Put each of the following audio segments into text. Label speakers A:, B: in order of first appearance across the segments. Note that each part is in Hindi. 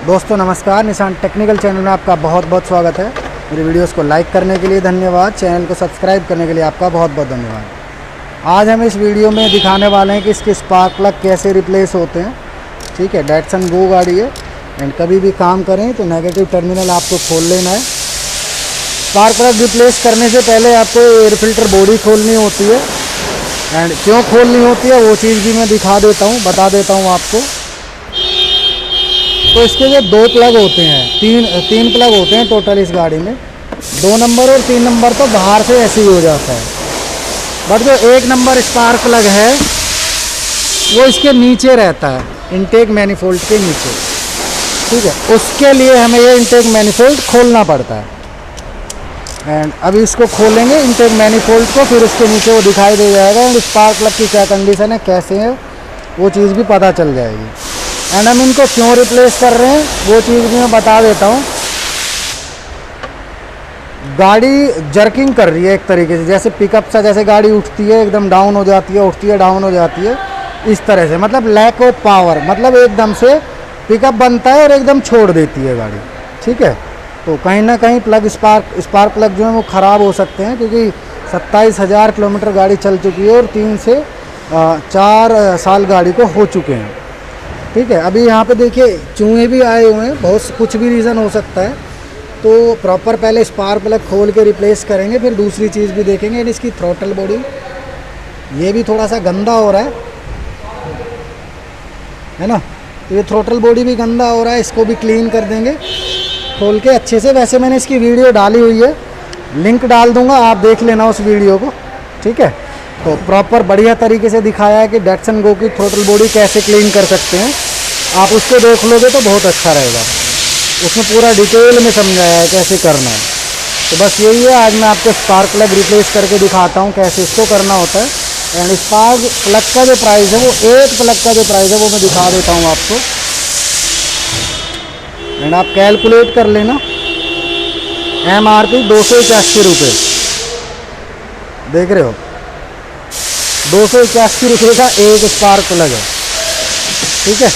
A: दोस्तों नमस्कार, निशान टेक्निकल चैनल में आपका बहुत बहुत स्वागत है। मेरी वीडियोस को लाइक करने के लिए धन्यवाद, चैनल को सब्सक्राइब करने के लिए आपका बहुत बहुत धन्यवाद। आज हम इस वीडियो में दिखाने वाले हैं कि इसके स्पार्क प्लग कैसे रिप्लेस होते हैं। ठीक है, डैटसन गो गाड़ी है एंड कभी भी काम करें तो नेगेटिव टर्मिनल आपको खोल लेना है। स्पार्क प्लग रिप्लेस करने से पहले आपको एयर फिल्टर बॉडी खोलनी होती है एंड क्यों खोलनी होती है वो चीज़ भी मैं बता देता हूँ आपको। तो इसके जो दो प्लग होते हैं, तीन प्लग होते हैं टोटल इस गाड़ी में। 2 नंबर और 3 नंबर तो बाहर से ऐसे ही हो जाता है, बट जो 1 नंबर स्पार्क प्लग है वो इसके नीचे रहता है, इनटेक मैनिफोल्ड के नीचे। ठीक है, उसके लिए हमें ये इनटेक मैनिफोल्ड खोलना पड़ता है एंड अभी इसको खोलेंगे इनटेक मैनिफोल्ड को, फिर उसके नीचे वो दिखाई दे जाएगा एंड स्पार्क प्लग की क्या कंडीशन है, कैसे है, वो चीज़ भी पता चल जाएगी। एंड हम इनको क्यों रिप्लेस कर रहे हैं वो चीज़ भी मैं बता देता हूँ। गाड़ी जर्किंग कर रही है एक तरीके से, जैसे पिकअप से जैसे गाड़ी उठती है एकदम डाउन हो जाती है, उठती है डाउन हो जाती है, इस तरह से, मतलब लैक ऑफ पावर, मतलब एकदम से पिकअप बनता है और एकदम छोड़ देती है गाड़ी। ठीक है, तो कहीं ना कहीं स्पार्क प्लग जो है वो ख़राब हो सकते हैं, क्योंकि 27,000 किलोमीटर गाड़ी चल चुकी है और 3 से 4 साल गाड़ी को हो चुके हैं। ठीक है, अभी यहाँ पे देखिए चूहे भी आए हुए हैं, बहुत कुछ भी रीज़न हो सकता है। तो प्रॉपर पहले स्पार्क प्लग खोल के रिप्लेस करेंगे, फिर दूसरी चीज़ भी देखेंगे। इसकी थ्रॉटल बॉडी ये भी थोड़ा सा गंदा हो रहा है ना, तो ये थ्रॉटल बॉडी भी गंदा हो रहा है, इसको भी क्लीन कर देंगे खोल के अच्छे से। वैसे मैंने इसकी वीडियो डाली हुई है, लिंक डाल दूँगा, आप देख लेना उस वीडियो को। ठीक है, तो प्रॉपर बढ़िया तरीके से दिखाया है कि डैटसन गो की थ्रॉटल बॉडी कैसे क्लीन कर सकते हैं। आप उसको देख लोगे तो बहुत अच्छा रहेगा, उसमें पूरा डिटेल में समझाया है कैसे करना है। तो बस यही है, आज मैं आपको स्पार्क प्लग रिप्लेस करके दिखाता हूँ कैसे इसको करना होता है। एंड स्पार्क प्लग का जो प्राइस है वो, एक प्लग का जो प्राइस है वो मैं दिखा देता हूँ आपको एंड आप कैलकुलेट कर लेना। MRP 281 रुपये, देख रहे हो, 281 रुपये का एक स्पार्क प्लग है। ठीक है,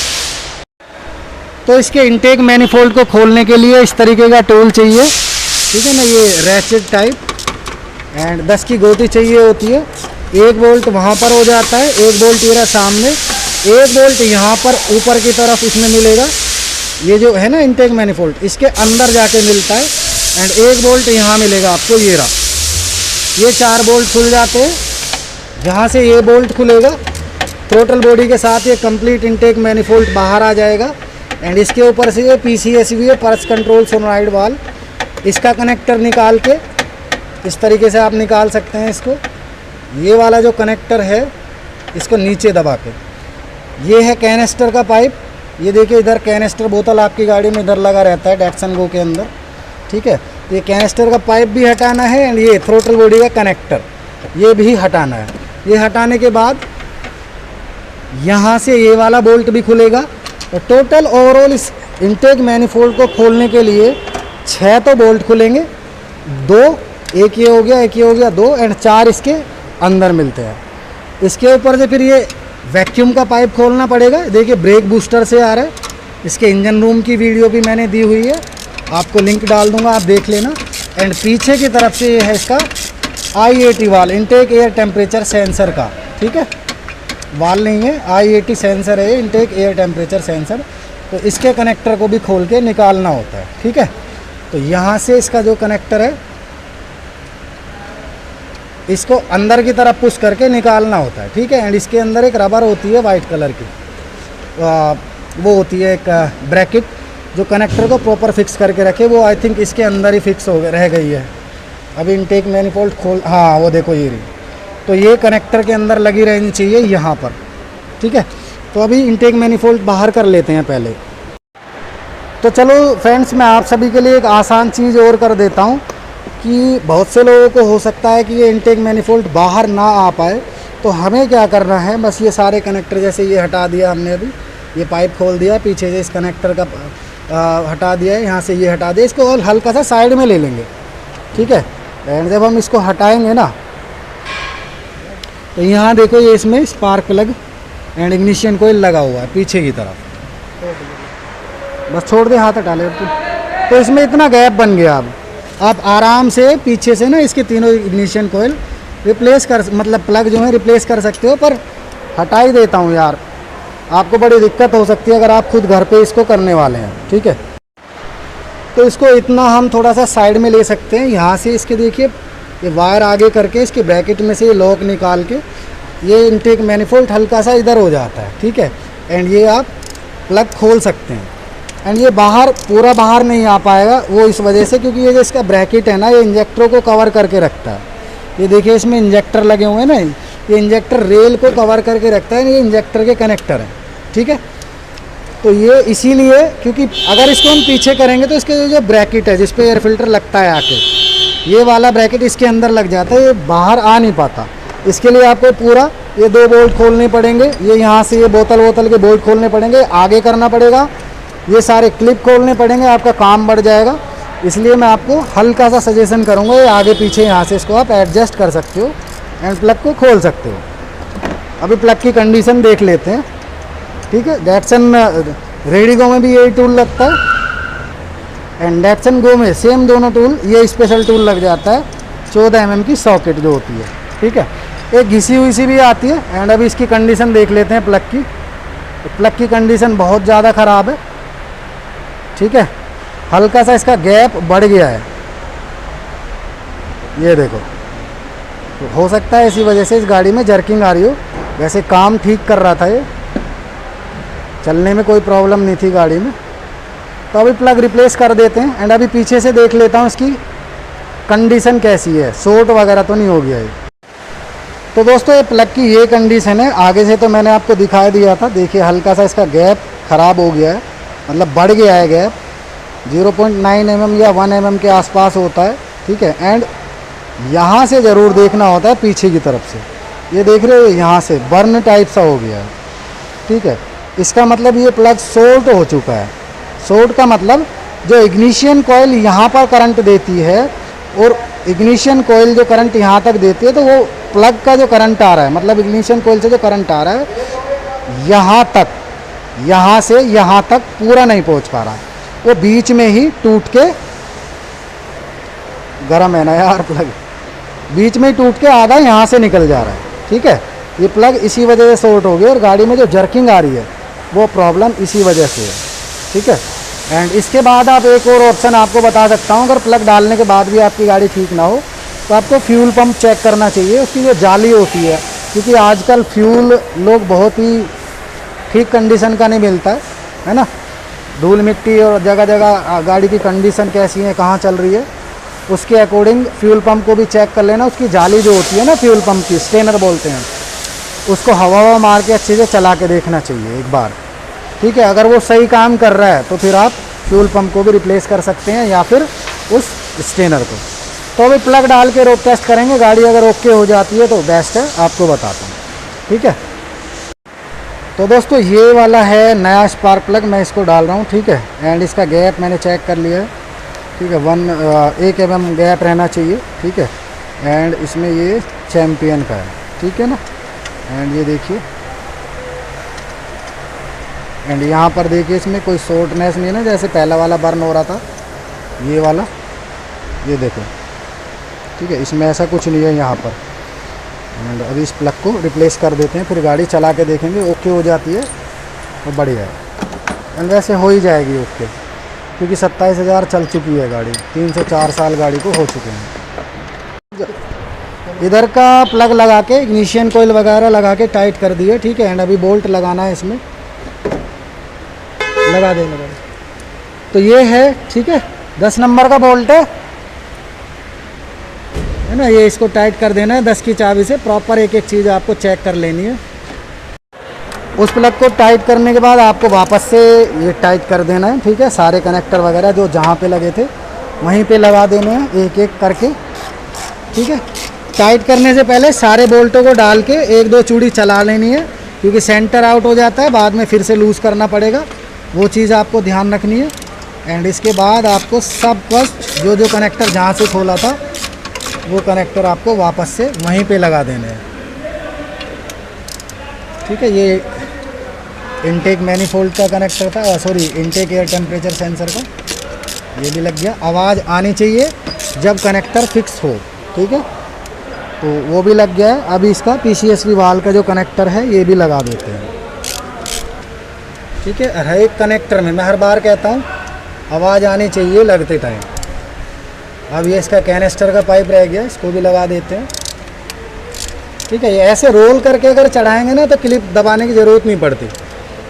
A: तो इसके इनटेक मैनिफोल्ड को खोलने के लिए इस तरीके का टूल चाहिए। ठीक है ना, ये रैचेट टाइप एंड 10 की गोती चाहिए होती है। 1 बोल्ट वहाँ पर हो जाता है, 1 बोल्ट ये रहा सामने, 1 बोल्ट यहाँ पर ऊपर की तरफ इसमें मिलेगा। ये जो है ना इनटेक मैनिफोल्ड, इसके अंदर जाके मिलता है एंड 1 बोल्ट यहाँ मिलेगा आपको, ये रहा। ये 4 बोल्ट खुल जाते हैं, जहाँ से ये बोल्ट खुलेगा थ्रॉटल बॉडी के साथ ये कंप्लीट इनटेक मैनिफोल्ड बाहर आ जाएगा एंड इसके ऊपर से ये PCSV है, पल्स कंट्रोल सोनोराइड वाल्व, इसका कनेक्टर निकाल के इस तरीके से आप निकाल सकते हैं इसको। ये वाला जो कनेक्टर है इसको नीचे दबा के, ये है कैनिस्टर का पाइप। ये देखिए इधर कैनिस्टर बोतल आपकी गाड़ी में इधर लगा रहता है डैटसन गो के अंदर। ठीक है, तो ये कैनिस्टर का पाइप भी हटाना है एंड ये थ्रॉटल बॉडी का कनेक्टर ये भी हटाना है। ये हटाने के बाद यहाँ से ये वाला बोल्ट भी खुलेगा। तो टोटल ओवरऑल इस इनटेक मैनिफोल्ड को खोलने के लिए 6 तो बोल्ट खुलेंगे, 2, एक ये हो गया, एक ये हो गया, 2 एंड 4 इसके अंदर मिलते हैं। इसके ऊपर से फिर ये वैक्यूम का पाइप खोलना पड़ेगा। देखिए ब्रेक बूस्टर से आ रहा है, इसके इंजन रूम की वीडियो भी मैंने दी हुई है, आपको लिंक डाल दूंगा, आप देख लेना। एंड पीछे की तरफ से ये है इसका IAT वाल, इनटेक एयर टेम्परेचर सेंसर का। ठीक है, वाल नहीं है, IAT सेंसर है, इनटेक एयर टेम्परेचर सेंसर। तो इसके कनेक्टर को भी खोल के निकालना होता है। ठीक है, तो यहाँ से इसका जो कनेक्टर है इसको अंदर की तरफ पुश करके निकालना होता है। ठीक है, एंड इसके अंदर एक रबर होती है वाइट कलर की, वो होती है एक ब्रैकेट जो कनेक्टर को प्रॉपर फिक्स करके रखे। वो आई थिंक इसके अंदर ही फिक्स हो रह गई है। अभी इनटेक मैनिफोल्ड खोल, हाँ वो देखो ये रही, तो ये कनेक्टर के अंदर लगी रहनी चाहिए यहाँ पर। ठीक है, तो अभी इनटेक मैनिफोल्ड बाहर कर लेते हैं पहले। तो चलो फ्रेंड्स, मैं आप सभी के लिए एक आसान चीज़ और कर देता हूँ कि बहुत से लोगों को हो सकता है कि ये इनटेक मैनिफोल्ड बाहर ना आ पाए। तो हमें क्या करना है, बस ये सारे कनेक्टर, जैसे ये हटा दिया हमने, अभी ये पाइप खोल दिया, पीछे से इस कनेक्टर का हटा दिया है, यहाँ से ये हटा दिया, इसको और हल्का सा साइड में ले लेंगे। ठीक है, एंड जब हम इसको हटाएंगे ना तो यहाँ देखो ये इसमें स्पार्क प्लग एंड इग्निशन कोयल लगा हुआ है पीछे की तरफ। बस छोड़ दे, हाथ हटा ले तू। तो इसमें इतना गैप बन गया। अब आप आराम से पीछे से ना इसके तीनों इग्निशन कोयल रिप्लेस कर, मतलब प्लग जो है रिप्लेस कर सकते हो। पर हटा ही देता हूँ यार, आपको बड़ी दिक्कत हो सकती है अगर आप खुद घर पे इसको करने वाले हैं, ठीक है। तो इसको इतना हम थोड़ा सा साइड में ले सकते हैं। यहाँ से इसके देखिए ये वायर आगे करके इसके ब्रैकेट में से ये लॉक निकाल के ये इनटेक मैनिफोल्ड हल्का सा इधर हो जाता है, ठीक है। एंड ये आप प्लग खोल सकते हैं। एंड ये बाहर पूरा बाहर नहीं आ पाएगा, वो इस वजह से क्योंकि ये जो इसका ब्रैकेट है ना, ये इंजेक्टरों को कवर करके रखता है। ये देखिए इसमें इंजेक्टर लगे हुए हैं ना, ये इंजेक्टर रेल को कवर करके रखता है। ये इंजेक्टर के कनेक्टर हैं, ठीक है। तो ये इसीलिए, क्योंकि अगर इसको हम पीछे करेंगे तो इसके जो ब्रैकेट है जिस पे एयर फिल्टर लगता है आके, ये वाला ब्रैकेट इसके अंदर लग जाता है, ये बाहर आ नहीं पाता। इसके लिए आपको पूरा ये 2 बोल्ट खोलने पड़ेंगे। ये यहाँ से ये बोतल के बोल्ट खोलने पड़ेंगे, आगे करना पड़ेगा, ये सारे क्लिप खोलने पड़ेंगे, आपका काम बढ़ जाएगा। इसलिए मैं आपको हल्का सा सजेशन करूँगा, ये आगे पीछे यहाँ से इसको आप एडजस्ट कर सकते हो एंड प्लग को खोल सकते हो। अभी प्लग की कंडीशन देख लेते हैं, ठीक है। डैटसन रेडिगो में भी यही टूल लगता है एंड डैटसन गो में सेम दोनों टूल, ये स्पेशल टूल लग जाता है 14 mm की सॉकेट जो होती है, ठीक है। एक घिसी हुई सी भी आती है। एंड अभी इसकी कंडीशन देख लेते हैं प्लग की। प्लग की कंडीशन बहुत ज़्यादा ख़राब है, ठीक है। हल्का सा इसका गैप बढ़ गया है, ये देखो। तो हो सकता है इसी वजह से इस गाड़ी में जर्किंग आ रही हो। वैसे काम ठीक कर रहा था, ये चलने में कोई प्रॉब्लम नहीं थी गाड़ी में। तो अभी प्लग रिप्लेस कर देते हैं। एंड अभी पीछे से देख लेता हूँ इसकी कंडीशन कैसी है, शॉर्ट वगैरह तो नहीं हो गया है। तो दोस्तों ये प्लग की ये कंडीशन है। आगे से तो मैंने आपको दिखा दिया था, देखिए हल्का सा इसका गैप ख़राब हो गया है, मतलब बढ़ गया है गैप। 0.9 mm या 1 mm के आसपास होता है, ठीक है। एंड यहाँ से ज़रूर देखना होता है पीछे की तरफ से, ये देख रहे हो यहाँ से बर्न टाइप सा हो गया है, ठीक है। इसका मतलब ये प्लग शॉर्ट हो चुका है। शॉर्ट का मतलब जो इग्निशन कॉइल यहाँ पर करंट देती है और इग्निशन कॉइल जो करंट यहाँ तक देती है, तो वो प्लग का जो करंट आ रहा है, मतलब इग्निशन कॉइल से जो करंट आ रहा है यहाँ तक, यहाँ से यहाँ तक पूरा नहीं पहुँच पा रहा है, वो बीच में ही टूट के, गर्म है ना यार प्लग, बीच में ही टूट के आधा यहाँ से निकल जा रहा है, ठीक है। ये प्लग इसी वजह से शॉर्ट हो गया और गाड़ी में जो जर्किंग आ रही है वो प्रॉब्लम इसी वजह से है, ठीक है। एंड इसके बाद आप एक और ऑप्शन आपको बता सकता हूँ, अगर प्लग डालने के बाद भी आपकी गाड़ी ठीक ना हो तो आपको फ्यूल पंप चेक करना चाहिए, उसकी जो जाली होती है, क्योंकि आजकल फ्यूल लोग बहुत ही ठीक कंडीशन का नहीं मिलता है ना। धूल मिट्टी और जगह जगह गाड़ी की कंडीशन कैसी है, कहाँ चल रही है, उसके अकॉर्डिंग फ्यूल पंप को भी चेक कर लेना। उसकी जाली जो होती है ना फ्यूल पंप की, स्टेनर बोलते हैं, उसको हवा मार के अच्छे से चला के देखना चाहिए एक बार, ठीक है। अगर वो सही काम कर रहा है तो फिर आप फ्यूल पंप को भी रिप्लेस कर सकते हैं या फिर उस स्टेनर को। तो अभी प्लग डाल के रोड टेस्ट करेंगे, गाड़ी अगर ओके हो जाती है तो बेस्ट है, आपको बताता हूँ, ठीक है। तो दोस्तों ये वाला है नया स्पार्क प्लग, मैं इसको डाल रहा हूँ, ठीक है। एंड इसका गैप मैंने चेक कर लिया है, ठीक है। 1 mm गैप रहना चाहिए, ठीक है। एंड इसमें ये चैम्पियन का है, ठीक है ना। एंड ये देखिए, एंड यहाँ पर देखिए इसमें कोई शॉर्टनेस नहीं है ना, जैसे पहला वाला बर्न हो रहा था, ये वाला, ये देखो, ठीक है। इसमें ऐसा कुछ नहीं है यहाँ पर। एंड अभी इस प्लग को रिप्लेस कर देते हैं, फिर गाड़ी चला के देखेंगे, ओके हो जाती है तो बढ़िया है। एंड वैसे हो ही जाएगी ओके, क्योंकि 27,000 चल चुकी है गाड़ी, 3 से 4 साल गाड़ी को हो चुके हैं। इधर का प्लग लगा के इग्निशन कोयल वगैरह लगा के टाइट कर दिए, ठीक है। एंड अभी बोल्ट लगाना है इसमें, लगा दे। तो ये है, ठीक है, 10 नंबर का बोल्ट है ना। ये इसको टाइट कर देना है 10 की चाबी से। प्रॉपर एक एक चीज़ आपको चेक कर लेनी है। उस प्लग को टाइट करने के बाद आपको वापस से ये टाइट कर देना है, ठीक है। सारे कनेक्टर वगैरह जो जहाँ पे लगे थे वहीं पे लगा देने हैं एक एक करके, ठीक है। टाइट करने से पहले सारे बोल्टों को डाल के 1-2 चूड़ी चला लेनी है, क्योंकि सेंटर आउट हो जाता है, बाद में फिर से लूज़ करना पड़ेगा, वो चीज़ आपको ध्यान रखनी है। एंड इसके बाद आपको सब फर्स्ट जो कनेक्टर जहाँ से खोला था वो कनेक्टर आपको वापस से वहीं पे लगा देने हैं, ठीक है। ये इनटेक मैनिफोल्ड का कनेक्टर था, sorry intake air temperature sensor का, ये भी लग गया। आवाज़ आनी चाहिए जब कनेक्टर फिक्स हो, ठीक है, तो वो भी लग गया है। अभी इसका PCSV वाल का जो कनेक्टर है ये भी लगा देते हैं, ठीक है। हर एक कनेक्टर में मैं हर बार कहता हूँ आवाज़ आनी चाहिए लगते टाइम। अब ये इसका कैनिस्टर का पाइप रह गया, इसको भी लगा देते हैं, ठीक है। ये ऐसे रोल करके अगर चढ़ाएंगे ना तो क्लिप दबाने की ज़रूरत नहीं पड़ती,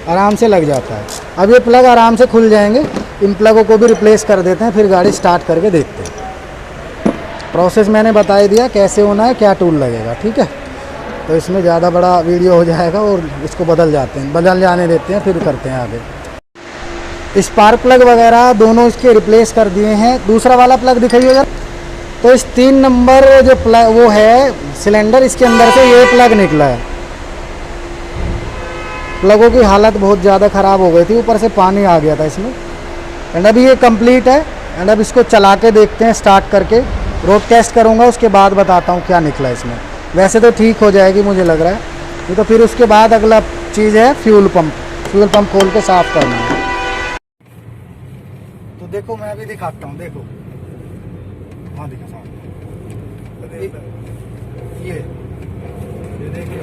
A: आराम से लग जाता है। अब ये प्लग आराम से खुल जाएंगे, इन प्लगों को भी रिप्लेस कर देते हैं, फिर गाड़ी स्टार्ट करके देखते हैं। प्रोसेस मैंने बता ही दिया कैसे होना है, क्या टूल लगेगा, ठीक है। तो इसमें ज़्यादा बड़ा वीडियो हो जाएगा और इसको बदल जाने देते हैं, फिर करते हैं आगे। स्पार्क प्लग वगैरह दोनों इसके रिप्लेस कर दिए हैं। दूसरा वाला प्लग दिखाइए अगर, तो इस 3 नंबर जो प्लग वो है सिलेंडर, इसके अंदर से ये प्लग निकला है। प्लगों की हालत बहुत ज़्यादा ख़राब हो गई थी, ऊपर से पानी आ गया था इसमें। एंड अभी ये कंप्लीट है, एंड अब इसको चला के देखते हैं स्टार्ट करके, रोड टेस्ट करूँगा, उसके बाद बताता हूँ क्या निकला इसमें। वैसे तो ठीक हो जाएगी मुझे लग रहा है ये, तो फिर उसके बाद अगला चीज़ है फ्यूल पंप खोल के साफ़ करना है। तो देखो मैं अभी दिखाता हूँ, देखो हाँ दिखा सामने, ये देखिए,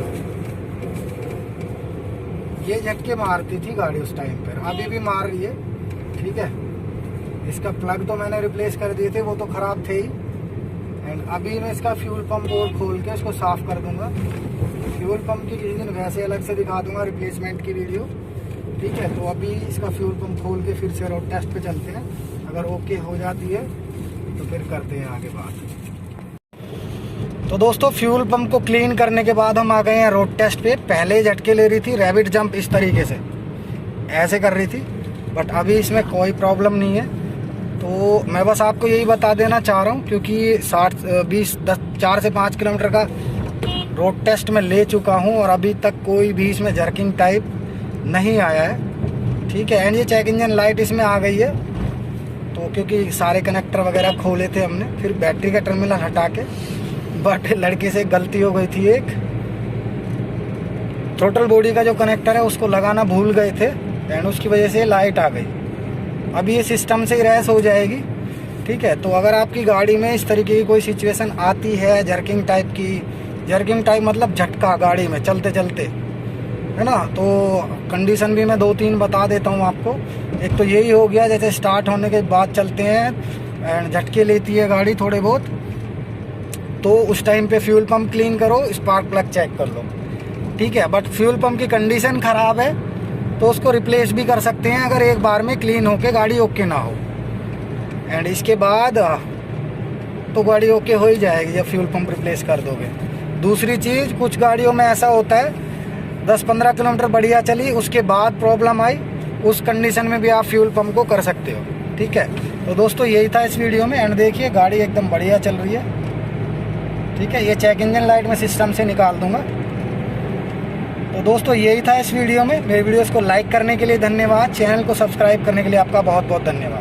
A: ये झटके मारती थी गाड़ी उस टाइम पर, अभी भी मार रही है, ठीक है। इसका प्लग तो मैंने रिप्लेस कर दिए थे, वो तो ख़राब थे ही। एंड अभी मैं इसका फ्यूल पंप और खोल के इसको साफ़ कर दूंगा। फ्यूल पंप की किसी दिन वैसे अलग से दिखा दूंगा रिप्लेसमेंट की वीडियो, ठीक है। तो अभी इसका फ्यूल पंप खोल के फिर से रोड टेस्ट पे चलते हैं, अगर ओके हो जाती है तो फिर करते हैं आगे बात। तो दोस्तों फ्यूल पंप को क्लीन करने के बाद हम आ गए हैं रोड टेस्ट पे। पहले झटके ले रही थी रैबिट जंप, इस तरीके से ऐसे कर रही थी, बट अभी इसमें कोई प्रॉब्लम नहीं है। तो मैं बस आपको यही बता देना चाह रहा हूँ, क्योंकि 4 से 5 किलोमीटर का रोड टेस्ट में ले चुका हूँ और अभी तक कोई भी इसमें जर्किंग टाइप नहीं आया है, ठीक है। एंड ये चेक इंजन लाइट इसमें आ गई है, तो क्योंकि सारे कनेक्टर वगैरह खोले थे हमने, फिर बैटरी का टर्मिनल हटा के, बट लड़के से गलती हो गई थी, एक थ्रोटल बॉडी का जो कनेक्टर है उसको लगाना भूल गए थे, एंड उसकी वजह से लाइट आ गई। अभी ये सिस्टम से ही रैस हो जाएगी, ठीक है। तो अगर आपकी गाड़ी में इस तरीके की कोई सिचुएशन आती है जर्किंग टाइप की, जर्किंग टाइप मतलब झटका गाड़ी में चलते चलते, है ना, तो कंडीशन भी मैं 2-3 बता देता हूँ आपको। एक तो यही हो गया, जैसे स्टार्ट होने के बाद चलते हैं एंड झटके लेती है गाड़ी थोड़े बहुत, तो उस टाइम पे फ्यूल पंप क्लीन करो, स्पार्क प्लग चेक कर लो, ठीक है। बट फ्यूल पंप की कंडीशन ख़राब है तो उसको रिप्लेस भी कर सकते हैं अगर एक बार में क्लीन होके गाड़ी ओके ना हो। एंड इसके बाद तो गाड़ी ओके हो ही जाएगी जब फ्यूल पंप रिप्लेस कर दोगे। दूसरी चीज़, कुछ गाड़ियों में ऐसा होता है 10-15 किलोमीटर बढ़िया चली, उसके बाद प्रॉब्लम आई, उस कंडीशन में भी आप फ्यूल पंप को कर सकते हो, ठीक है। तो दोस्तों यही था इस वीडियो में। एंड देखिए गाड़ी एकदम बढ़िया चल रही है, ठीक है। ये चेक इंजन लाइट मैं सिस्टम से निकाल दूंगा। तो दोस्तों यही था इस वीडियो में। मेरे वीडियोस को लाइक करने के लिए धन्यवाद, चैनल को सब्सक्राइब करने के लिए आपका बहुत बहुत धन्यवाद।